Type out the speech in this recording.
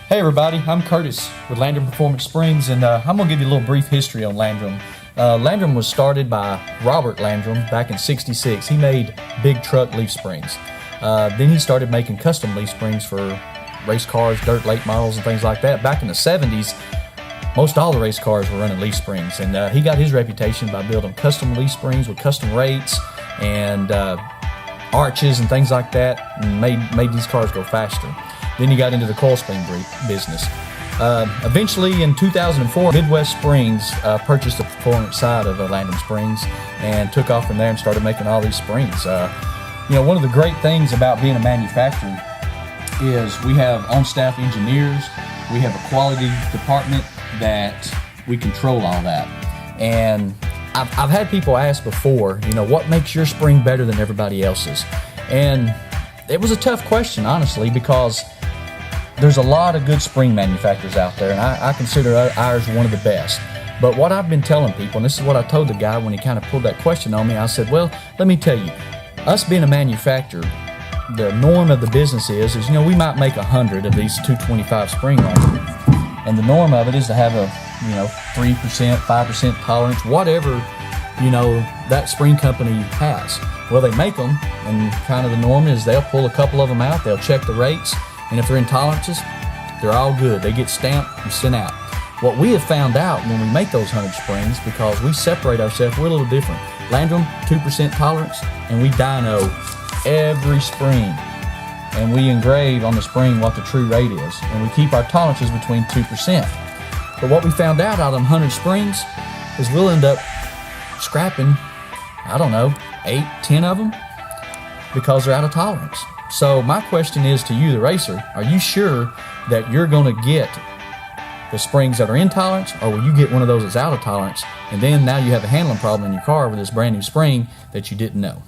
Hey everybody, I'm Curtis with Landrum Performance Springs, and I'm going to give you a little brief history on Landrum. Landrum was started by Robert Landrum back in '66. He made big truck leaf springs. Then he started making custom leaf springs for race cars, dirt late models, and things like that. Back in the '70s, most all the race cars were running leaf springs, and he got his reputation by building custom leaf springs with custom rates and arches and things like that, and made these cars go faster. Then he got into the coil spring business. Eventually, in 2004, Midwest Springs purchased the performance side of Landrum Springs and took off from there and started making all these springs. One of the great things about being a manufacturer is we have on-staff engineers, we have a quality department that we control all that. And I've had people ask before, what makes your spring better than everybody else's? And it was a tough question, honestly, because there's a lot of good spring manufacturers out there, and I consider ours one of the best. But what I've been telling people, and this is what I told the guy when he kind of pulled that question on me, I said, well, let me tell you, us being a manufacturer, the norm of the business is we might make 100 of these 225 spring runners, and the norm of it is to have a 3%, 5% tolerance, whatever that spring company has. Well, they make them, and kind of the norm is they'll pull a couple of them out, they'll check the rates, and if they're in tolerances, they're all good. They get stamped and sent out. What we have found out when we make those 100 springs, because we separate ourselves, we're a little different. Landrum, 2% tolerance, and we dyno every spring. And we engrave on the spring what the true rate is. And we keep our tolerances between 2%. But what we found out of them 100 springs is we'll end up scrapping, 8, 10 of them because they're out of tolerance. So my question is to you, the racer, are you sure that you're going to get the springs that are in tolerance, or will you get one of those that's out of tolerance, and then now you have a handling problem in your car with this brand new spring that you didn't know?